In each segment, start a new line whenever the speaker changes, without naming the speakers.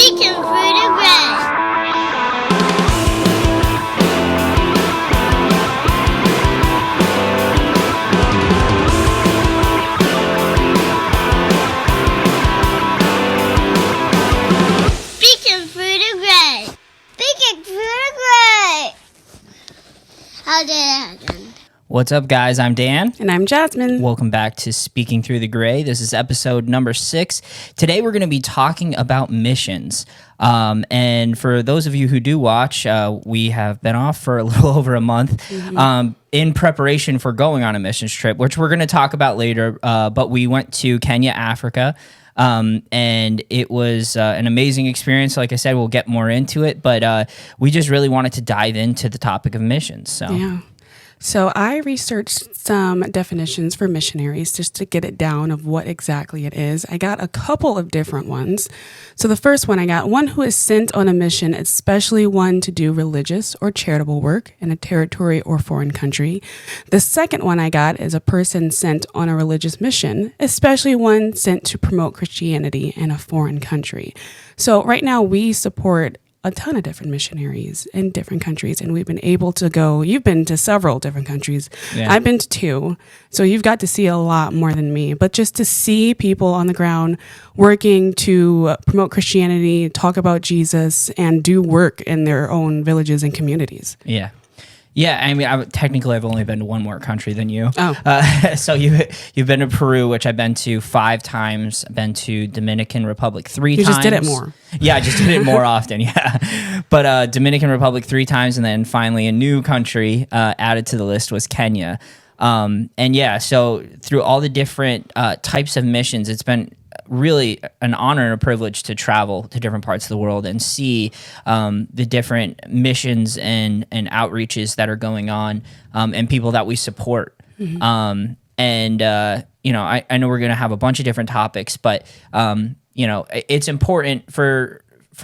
Speaking through the gray. Speaking through the gray. Speaking through the gray. How did it happen?
What's up, guys? I'm Dan.
And I'm Jasmine.
Welcome back to Speaking Through the Gray. This is episode number 6. Today, we're going to be talking about missions. And for those of you who do watch, we have been off for a little over a month in preparation for going on a missions trip, which we're going to talk about later. But we went to Kenya, Africa. And it was an amazing experience. Like I said, we'll get more into it. But we just really wanted to dive into the topic of missions.
So I researched some definitions for missionaries just to get it down of what exactly it is. I got a couple of different ones. So the first one I got, one who is sent on a mission, especially one to do religious or charitable work in a territory or foreign country. The second one I got is a person sent on a religious mission, especially one sent to promote Christianity in a foreign country. So right now we support a ton of different missionaries in different countries, and we've been able to go. You've been to several different countries. Yeah. I've been to 2, so you've got to see a lot more than me. But just to see people on the ground working to promote Christianity, talk about Jesus, and do work in their own villages and communities.
Yeah, I mean, I've only been to one more country than you.
Oh.
So you've been to Peru, which I've been to 5 times. I've been to Dominican Republic 3 times.
You just did it more.
Yeah, I just did it more often, yeah. But Dominican Republic 3 times, and then finally a new country added to the list was Kenya. And yeah, so through all the different types of missions, it's been really an honor and a privilege to travel to different parts of the world and see the different missions and outreaches that are going on and people that we support. Mm-hmm. I know we're going to have a bunch of different topics, but it's important for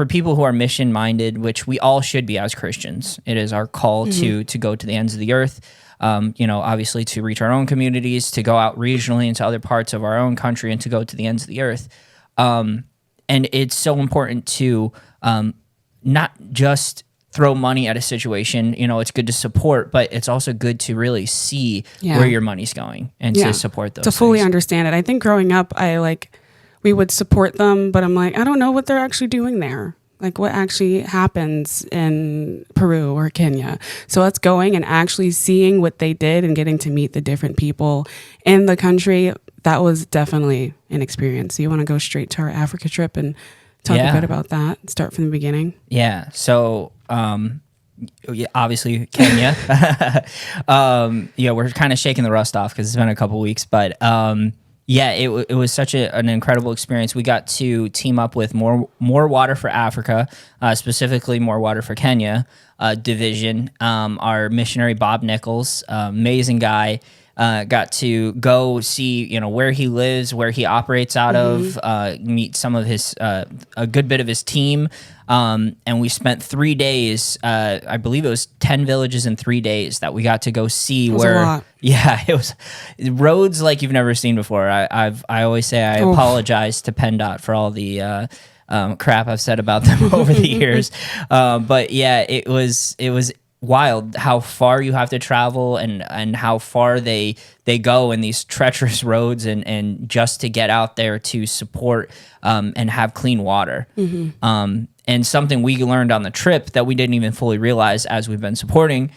people who are mission minded, which we all should be as Christians. It is our call to go to the ends of the earth. Obviously to reach our own communities, to go out regionally into other parts of our own country, and to go to the ends of the earth. And it's so important to not just throw money at a situation. It's good to support, but it's also good to really see where your money's going and to support those.
To fully understand it. I think growing up, we would support them, but I'm like, I don't know what they're actually doing there. Like what actually happens in Peru or Kenya. So us going and actually seeing what they did and getting to meet the different people in the country, that was definitely an experience. So you want to go straight to our Africa trip and talk a bit about that, start from the beginning?
Yeah. So, obviously Kenya. We're kind of shaking the rust off because it's been a couple weeks, but it was such an incredible experience. We got to team up with More Water for Africa, specifically More Water for Kenya division. Our missionary, Bob Nichols, amazing guy, got to go see where he lives, where he operates out of, meet some of his a good bit of his team. And we spent 3 days, I believe it was 10 villages in 3 days that we got to go see.
That was a lot.
Yeah, it was roads like you've never seen before. I always say I apologize to PennDOT for all the crap I've said about them over the years. But yeah, it was wild how far you have to travel and how far they go in these treacherous roads and just to get out there to support and have clean water. And something we learned on the trip that we didn't even fully realize as we've been supporting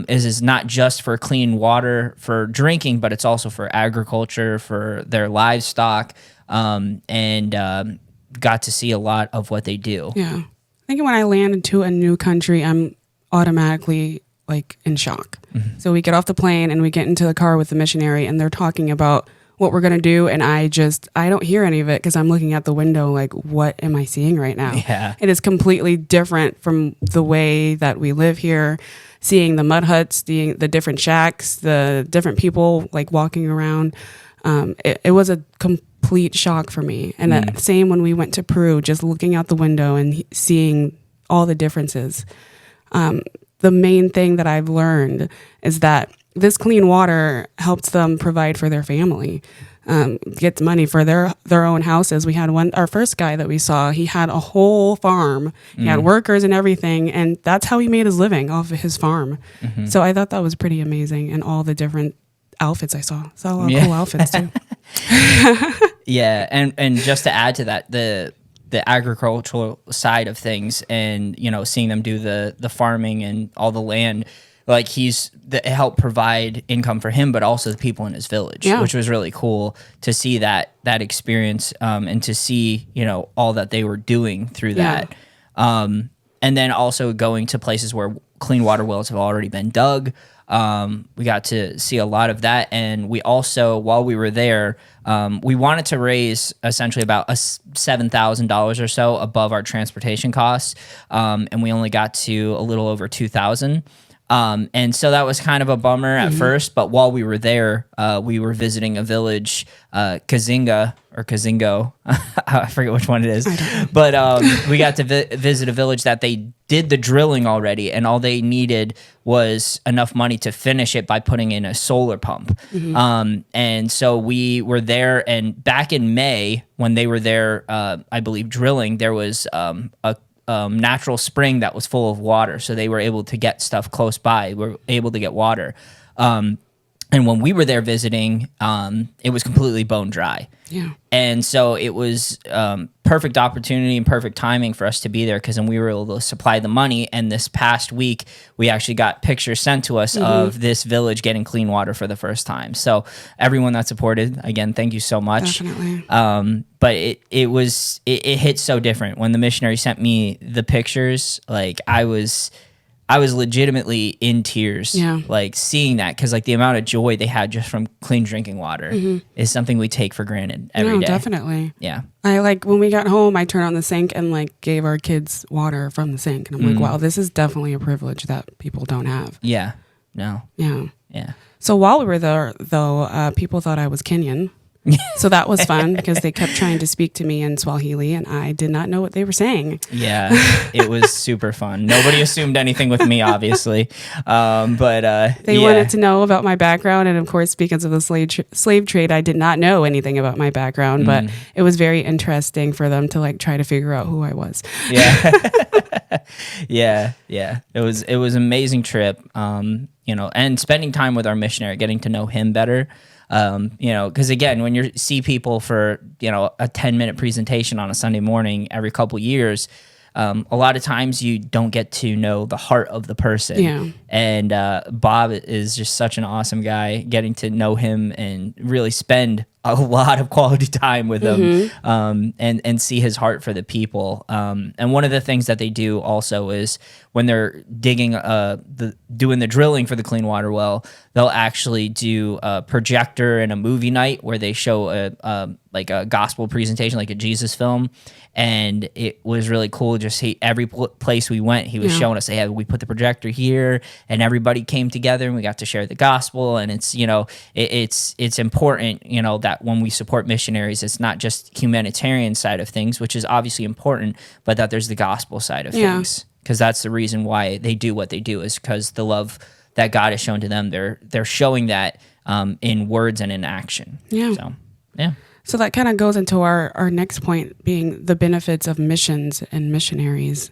is not just for clean water for drinking, but it's also for agriculture, for their livestock, and got to see a lot of what they do.
Yeah. I think when I land into a new country, I'm automatically in shock. Mm-hmm. So we get off the plane and we get into the car with the missionary and they're talking about what we're going to do. And I don't hear any of it because I'm looking out the window like, what am I seeing right now?
Yeah.
It is completely different from the way that we live here, seeing the mud huts, the different shacks, the different people walking around. It was a complete shock for me. And same when we went to Peru, just looking out the window and seeing all the differences. The main thing that I've learned is that this clean water helps them provide for their family. gets money for their own houses. We had our first guy that we saw, he had a whole farm. He had workers and everything, and that's how he made his living, off of his farm. So I thought that was pretty amazing, and all the different outfits I saw. Saw a lot of cool outfits too.
Yeah, and just to add to that, the agricultural side of things, and seeing them do the farming and all the land, like it helped provide income for him, but also the people in his village, which was really cool to see that experience, and to see all that they were doing through that, and then also going to places where clean water wells have already been dug. We got to see a lot of that, and we also, while we were there, we wanted to raise essentially about $7,000 or so above our transportation costs, and we only got to a little over 2,000. And so that was kind of a bummer at first, but while we were there, we were visiting a village, Kazinga or Kazingo. I forget which one it is, but we got to visit a village that they did the drilling already, and all they needed was enough money to finish it by putting in a solar pump. And so we were there, and back in May when they were there, I believe drilling, there was a natural spring that was full of water, so they were able to get stuff close by. We were able to get water, and when we were there visiting, it was completely bone dry.
Yeah,
and so it was perfect opportunity and perfect timing for us to be there, because then we were able to supply the money. And this past week, we actually got pictures sent to us of this village getting clean water for the first time. So everyone that supported, again, thank you so much.
Definitely.
But it hit so different when the missionary sent me the pictures. Like I was legitimately in tears, like seeing that, because like the amount of joy they had just from clean drinking water is something we take for granted every day.
Definitely.
Yeah.
I when we got home, I turned on the sink and like gave our kids water from the sink, and I'm like, wow, this is definitely a privilege that people don't have.
Yeah. No.
Yeah.
Yeah.
So while we were there, though, people thought I was Kenyan. So that was fun because they kept trying to speak to me in Swahili, and I did not know what they were saying.
Yeah, it was super fun. Nobody assumed anything with me, obviously, but
they wanted to know about my background, and of course, because of the slave trade, I did not know anything about my background. But it was very interesting for them to like try to figure out who I was.
Yeah, yeah. It was an amazing trip. And spending time with our missionary, getting to know him better. Because again, when you see people for, a 10-minute presentation on a Sunday morning every couple years, a lot of times you don't get to know the heart of the person. Yeah. And Bob is just such an awesome guy. Getting to know him and really spend a lot of quality time with him, and see his heart for the people. And one of the things that they do also is when they're digging, doing the drilling for the clean water well, they'll actually do a projector and a movie night where they show a gospel presentation, like a Jesus film. And it was really cool. Just every place we went, he was showing us, hey, we put the projector here, and everybody came together and we got to share the gospel. And it's, it's important, that when we support missionaries, it's not just humanitarian side of things, which is obviously important, but that there's the gospel side of things. Because that's the reason why they do what they do, is because the love that God has shown to them, they're showing that in words and in action. Yeah. So, yeah.
So that kind of goes into our next point, being the benefits of missions and missionaries.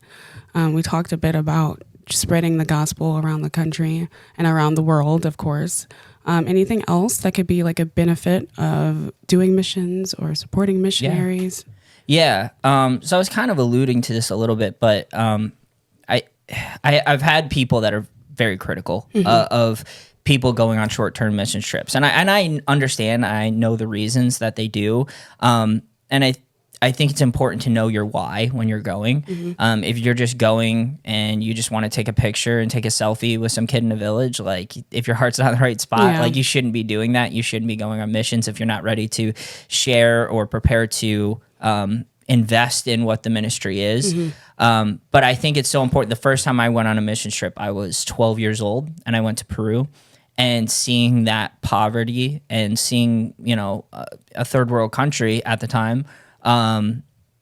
We talked a bit about spreading the gospel around the country and around the world, of course. Anything else that could be like a benefit of doing missions or supporting missionaries?
Yeah. So I was kind of alluding to this a little bit, but I've had people that are very critical of people going on short-term mission trips, and I understand. I know the reasons that they do, and I think it's important to know your why when you're going. If you're just going and you just want to take a picture and take a selfie with some kid in a village, like if your heart's not in the right spot, like you shouldn't be doing that. You shouldn't be going on missions if you're not ready to share or prepare to invest in what the ministry is. But I think it's so important. The first time I went on a mission trip, I was 12 years old, and I went to Peru. And seeing that poverty and seeing, a third world country at the time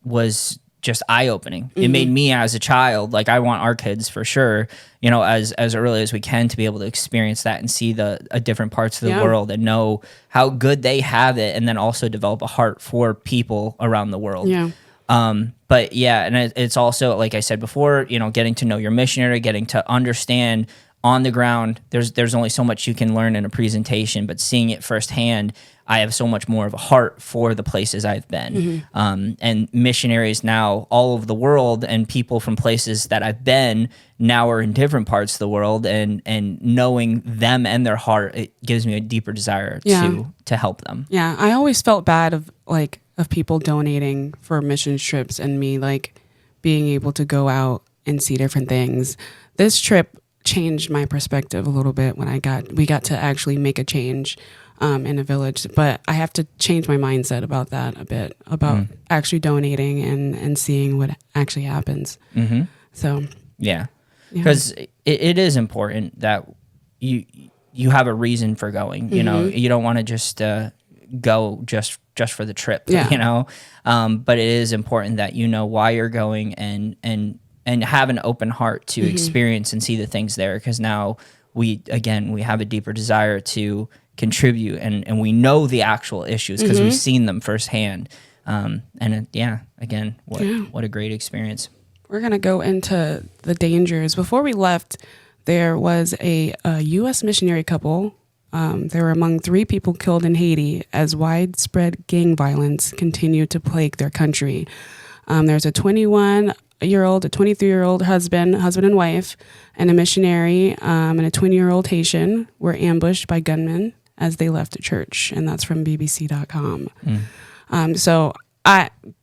was just eye-opening. It made me as a child, like I want our kids for sure, you know, as early as we can to be able to experience that and see the different parts of the world and know how good they have it, and then also develop a heart for people around the world.
Yeah.
But yeah, and it's also, like I said before, you know, getting to know your missionary, getting to understand on the ground. There's only so much you can learn in a presentation, but seeing it firsthand, I have so much more of a heart for the places I've been. And missionaries now all over the world, and people from places that I've been now are in different parts of the world, and knowing them and their heart, it gives me a deeper desire to help them.
Yeah, I always felt bad of people donating for mission trips and me like being able to go out and see different things. This trip changed my perspective a little bit when we got to actually make a change in a village, but I have to change my mindset about that a bit, about actually donating and seeing what actually happens. So
yeah, because it is important that you have a reason for going. You know, you don't want to just go just for the trip. You know, but it is important that you know why you're going, and have an open heart to experience and see the things there, because now we have a deeper desire to contribute, and we know the actual issues because we've seen them firsthand. What a great experience.
We're going to go into the dangers. Before we left, there was a U.S. missionary couple. They were among 3 people killed in Haiti as widespread gang violence continued to plague their country. There's a 21-year-old, a 23-year-old husband and wife, and a missionary and a 20-year-old Haitian were ambushed by gunmen as they left a church, and that's from BBC.com.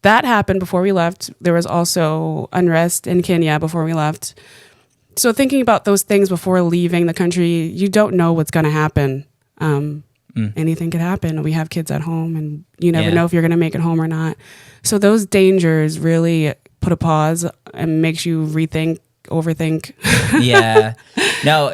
That happened before we left. There was also unrest in Kenya before we left. So thinking about those things before leaving the country, you don't know what's going to happen. Anything could happen. We have kids at home, and you never know if you're going to make it home or not. So those dangers really put a pause and makes you overthink.
Yeah. No,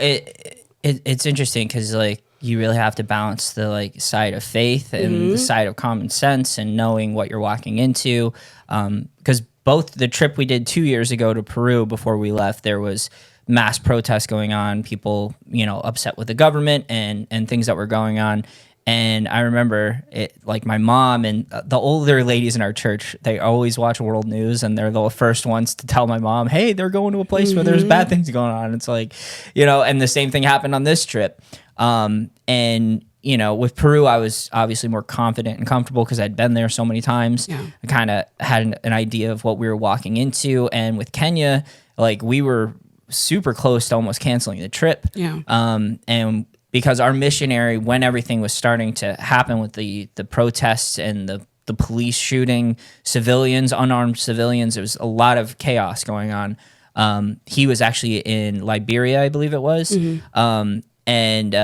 it's interesting because like you really have to balance the like side of faith and the side of common sense and knowing what you're walking into. Because both the trip we did 2 years ago to Peru before we left, there was mass protests going on, people, you know, upset with the government and things that were going on. And I remember it, like my mom and the older ladies in our church, they always watch world news, and they're the first ones to tell my mom, hey, they're going to a place where there's bad things going on. It's like, you know, and the same thing happened on this trip. And, you know, with Peru, I was obviously more confident and comfortable because I'd been there so many times. Yeah. I kind of had an idea of what we were walking into. And with Kenya, like we were super close to almost canceling the trip. Yeah. And because our missionary, when everything was starting to happen with the protests and the police shooting civilians, unarmed civilians, there was a lot of chaos going on. He was actually in Liberia, I believe it was. And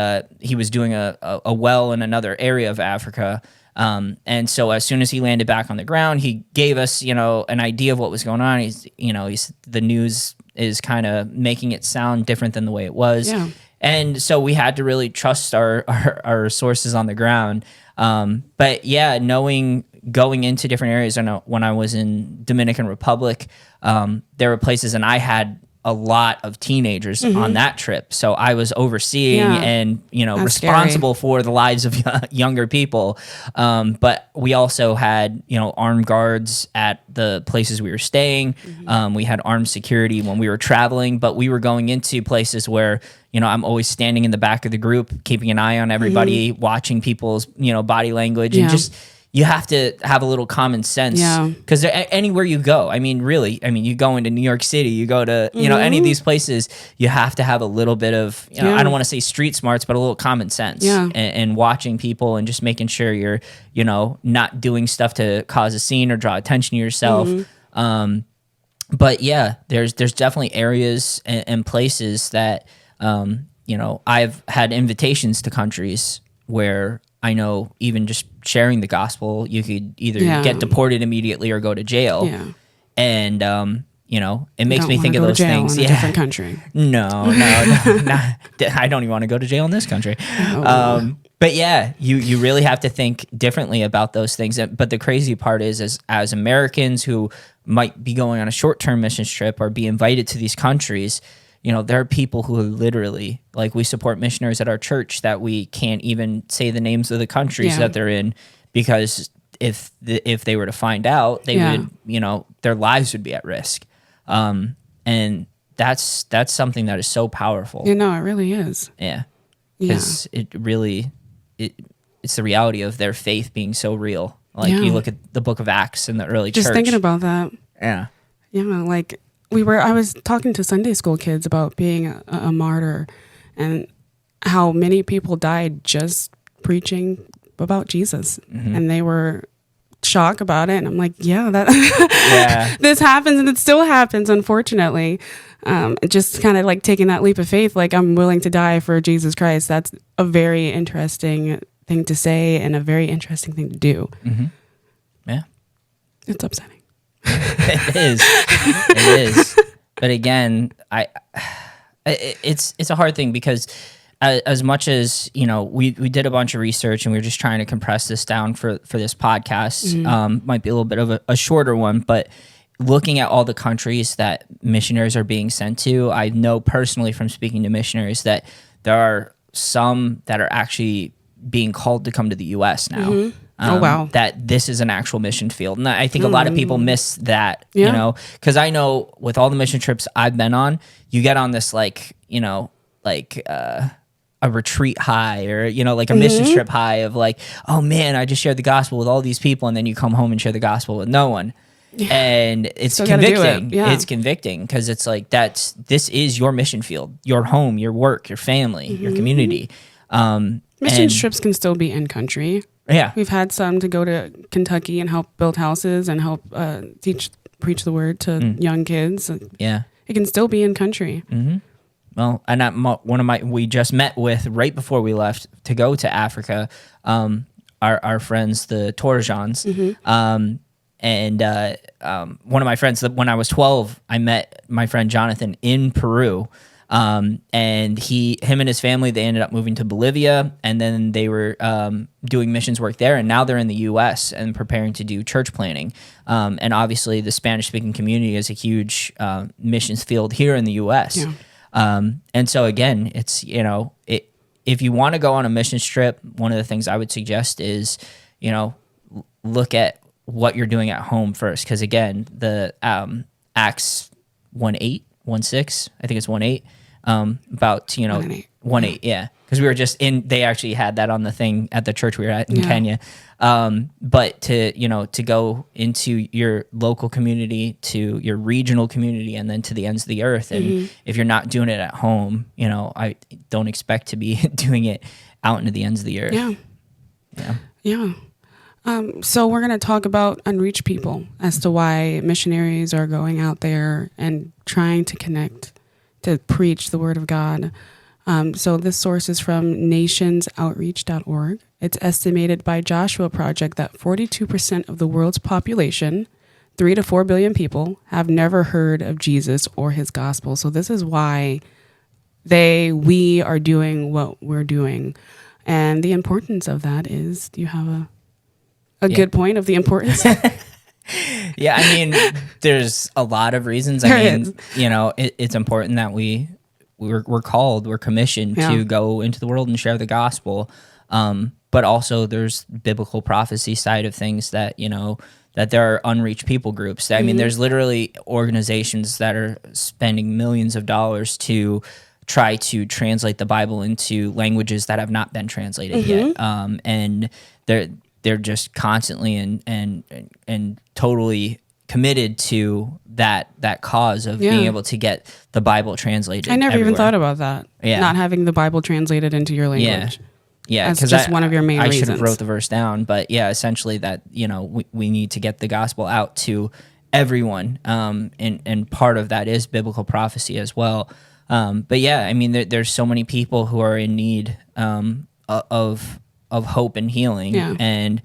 he was doing a well in another area of Africa. And so as soon as he landed back on the ground, he gave us, you know, an idea of what was going on. The news is kind of making it sound different than the way it was. Yeah. And so we had to really trust our sources on the ground. But yeah, going into different areas, I know when I was in Dominican Republic, there were places, and I had a lot of teenagers on that trip. So I was overseeing and, you know, that's responsible for the lives of younger people. But we also had, you know, armed guards at the places we were staying. We had armed security when we were traveling, but we were going into places where, you know, I'm always standing in the back of the group, keeping an eye on everybody, watching people's, you know, body language, and just, you have to have a little common sense, because anywhere you go, I mean, really, you go into New York City, you go to, you know, any of these places, you have to have a little bit of, you know, I don't want to say street smarts, but a little common sense, and watching people and just making sure you're, you know, not doing stuff to cause a scene or draw attention to yourself. But yeah, there's definitely areas and places that, you know, I've had invitations to countries where I know even just sharing the gospel, you could either get deported immediately or go to jail. Yeah. And, you know, it makes me think of those things.
In a different country.
No, I don't even want to go to jail in this country. But But yeah, you really have to think differently about those things. But the crazy part is, as Americans who might be going on a short-term missions trip or be invited to these countries, there are people who literally, like, we support missionaries at our church that we can't even say the names of the countries that they're in, because if they were to find out, they would, their lives would be at risk. And that's something that is so powerful.
It really is.
Yeah. Because it really... It's the reality of their faith being so real. Like, you look at the book of Acts in the early church.
Just thinking about that.
Yeah.
Yeah, like I was talking to Sunday school kids about being a martyr and how many people died just preaching about Jesus. And they were shocked about it. And I'm like, this happens, and it still happens, unfortunately. Just kind of like taking that leap of faith, like, I'm willing to die for Jesus Christ. That's a very interesting thing to say and a very interesting thing to do.
Yeah.
It's upsetting.
It is. It is. But again, it's a hard thing, because as much as, we did a bunch of research and we were just trying to compress this down for this podcast. Might be a little bit of a shorter one, but looking at all the countries that missionaries are being sent to, I know personally from speaking to missionaries that there are some that are actually being called to come to the U.S. now.
Oh, wow.
That this is an actual mission field. And I think a lot of people miss that, because I know with all the mission trips I've been on, you get on this a retreat high, or, like a mission trip high of like, oh man, I just shared the gospel with all these people. And then you come home and share the gospel with no one. And it's convicting. It's convicting, because it's like, this is your mission field, your home, your work, your family, your community.
Mission trips can still be in country.
Yeah.
We've had some to go to Kentucky and help build houses and help preach the word to young kids.
Yeah.
It can still be in country.
Well, and we just met with, right before we left to go to Africa, our friends, the Torjans. And one of my friends, when I was 12, I met my friend Jonathan in Peru. And him and his family, they ended up moving to Bolivia, and then they were doing missions work there, and now they're in the U.S. and preparing to do church planting. And obviously, the Spanish-speaking community is a huge missions field here in the U.S. And so again, it's if you want to go on a missions trip, one of the things I would suggest is look at what you're doing at home first, because again, the Acts 1:8, 1:6, I think it's 1:8. About 1:8, yeah, because we were just in. They actually had that on the thing at the church we were at in Kenya. But to go into your local community, to your regional community, and then to the ends of the earth. And if you're not doing it at home, I don't expect to be doing it out into the ends of the earth.
Yeah. So we're going to talk about unreached people as to why missionaries are going out there and trying to connect, to preach the word of God. So this source is from nationsoutreach.org. It's estimated by Joshua Project that 42% of the world's population, 3 to 4 billion people, have never heard of Jesus or his gospel. So this is why we are doing what we're doing. And the importance of that is, do you have a good point of the importance?
Yeah, I mean, there's a lot of reasons. It's important that we're called, we're commissioned to go into the world and share the gospel. But also there's biblical prophecy side of things that, that there are unreached people groups. I mean, there's literally organizations that are spending millions of dollars to try to translate the Bible into languages that have not been translated yet. And they're just constantly and totally committed to that cause of being able to get the Bible translated.
I never
everywhere.
even thought about that. Yeah. Not having the Bible translated into your language.
Yeah,
that's just one of your main reasons.
I should have wrote the verse down, but yeah, essentially that, we need to get the gospel out to everyone. And part of that is biblical prophecy as well. But yeah, I mean, there's so many people who are in need of hope and healing, and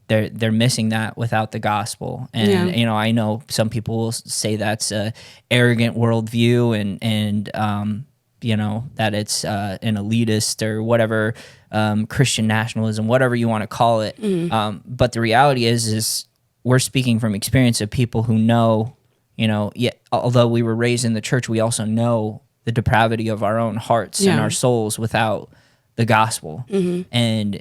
they're missing that without the gospel. And I know some people will say that's a arrogant worldview, and that it's an elitist or whatever, Christian nationalism, whatever you want to call it. But the reality is we're speaking from experience of people who know, yet although we were raised in the church, we also know the depravity of our own hearts and our souls without the gospel. And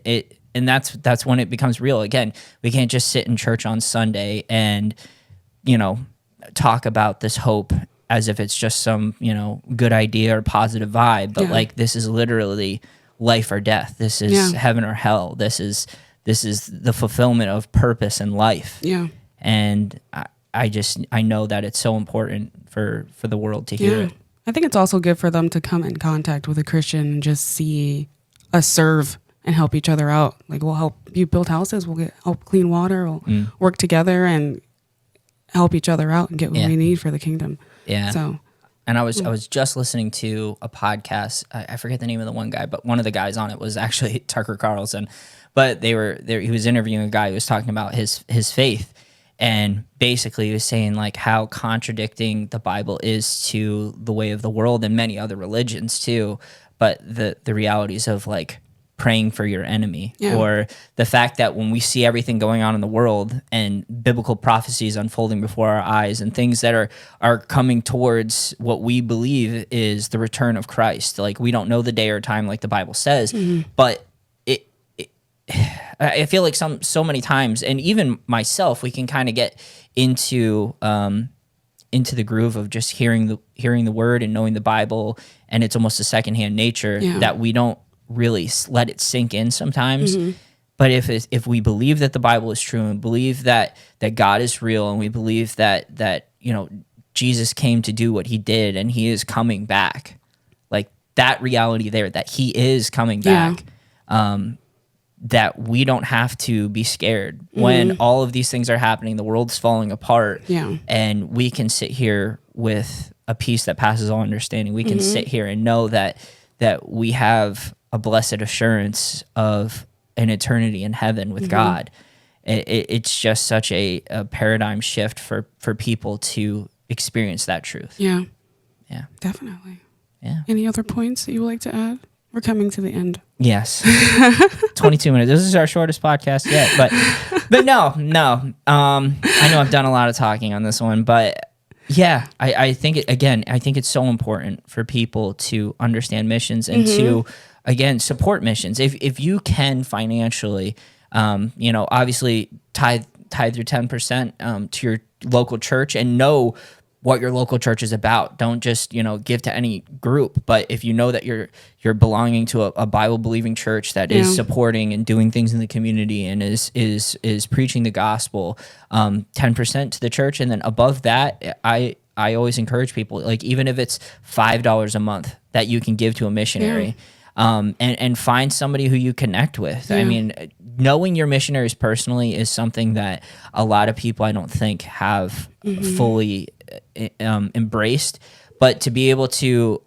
that's when it becomes real. Again, we can't just sit in church on Sunday and, talk about this hope as if it's just some, good idea or positive vibe. But like, this is literally life or death. This is heaven or hell. This is the fulfillment of purpose in life. Yeah. And I know that it's so important for the world to hear it.
I think it's also good for them to come in contact with a Christian and just see us serve and help each other out. Like, we'll help you build houses, we'll help clean water, we'll work together and help each other out and get what we need for the kingdom. Yeah. So,
and I was just listening to a podcast. I forget the name of the one guy, but one of the guys on it was actually Tucker Carlson. But he was interviewing a guy who was talking about his faith, and basically he was saying like how contradicting the Bible is to the way of the world and many other religions too. But the realities of like praying for your enemy, or the fact that when we see everything going on in the world and biblical prophecies unfolding before our eyes and things that are coming towards what we believe is the return of Christ, like we don't know the day or time like the Bible says, but I feel like so many times, and even myself, we can kind of get into the groove of just hearing the word and knowing the Bible, and it's almost a secondhand nature that we don't really let it sink in sometimes. But if we believe that the Bible is true and believe that God is real, and we believe that Jesus came to do what he did and he is coming back, like that reality there, that he is coming back, that we don't have to be scared when all of these things are happening, the world's falling apart, and we can sit here with a peace that passes all understanding. We can sit here and know that we have a blessed assurance of an eternity in heaven with God. It's just such a paradigm shift for people to experience that truth. Yeah,
definitely.
Yeah.
Any other points that you would like to add? We're coming to the end.
Yes. 22 minutes. This is our shortest podcast yet, but no. I know I've done a lot of talking on this one, but yeah, I think it's so important for people to understand missions and to, again, support missions. If you can financially, obviously tithe your 10% to your local church, and know what your local church is about. Don't just, give to any group, but if you know that you're belonging to a Bible believing church that is supporting and doing things in the community and is preaching the gospel, 10% to the church. And then above that, I always encourage people, like, even if it's $5 a month that you can give to a missionary, and find somebody who you connect with. I mean, knowing your missionaries personally is something that a lot of people, I don't think, have fully embraced. But to be able to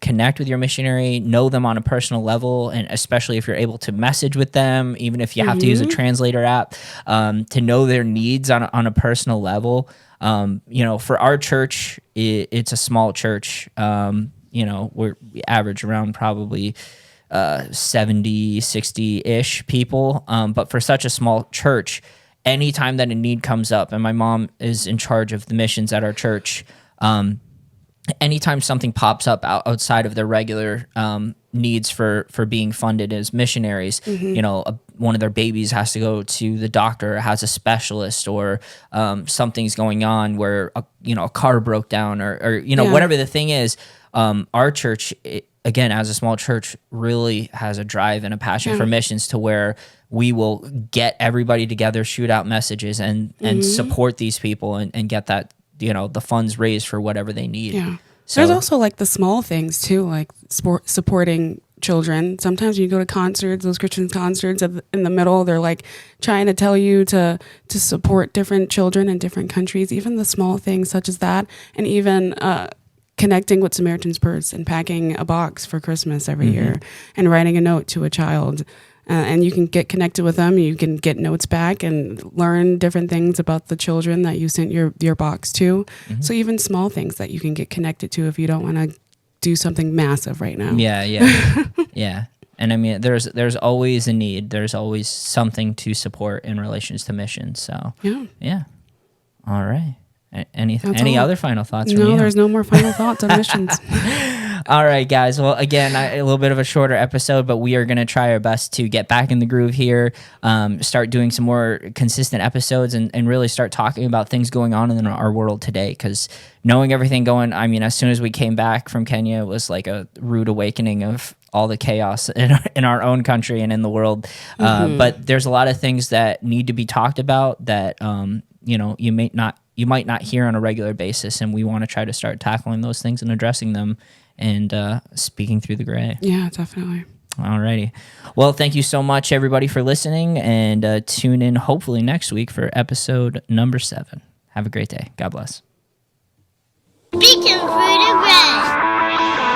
connect with your missionary, know them on a personal level, and especially if you're able to message with them, even if you have to use a translator app, to know their needs on a personal level. For our church, it's a small church. We average around probably 70, 60-ish people. But for such a small church, anytime that a need comes up, and my mom is in charge of the missions at our church, anytime something pops up outside of their regular needs for being funded as missionaries, one of their babies has to go to the doctor, or has a specialist, or something's going on where a car broke down, or whatever the thing is. Our church, again, as a small church, really has a drive and a passion for missions, to where we will get everybody together, shoot out messages, and support these people and get that, the funds raised for whatever they need. Yeah. So,
there's also like the small things too, like supporting children. Sometimes you go to concerts, those Christian concerts, in the middle, they're like trying to tell you to support different children in different countries. Even the small things such as that, and even connecting with Samaritan's Purse and packing a box for Christmas every year, and writing a note to a child. And you can get connected with them. You can get notes back and learn different things about the children that you sent your box to. So even small things that you can get connected to if you don't want to do something massive right now.
Yeah, yeah, yeah. And I mean, there's always a need. There's always something to support in relations to missions. So yeah. All right. Any other final thoughts from you?
No, there's no more final thoughts on missions.
All right, guys. Well, again, a little bit of a shorter episode, but we are going to try our best to get back in the groove here, start doing some more consistent episodes, and really start talking about things going on in our world today. Because knowing everything going, I mean, as soon as we came back from Kenya, it was like a rude awakening of all the chaos in our own country and in the world. But there's a lot of things that need to be talked about that you might not hear on a regular basis, and we want to try to start tackling those things and addressing them and speaking through the gray.
Yeah, definitely.
Alrighty. Well, thank you so much, everybody, for listening, and tune in hopefully next week for episode number 7. Have a great day. God bless.
Speaking through the gray.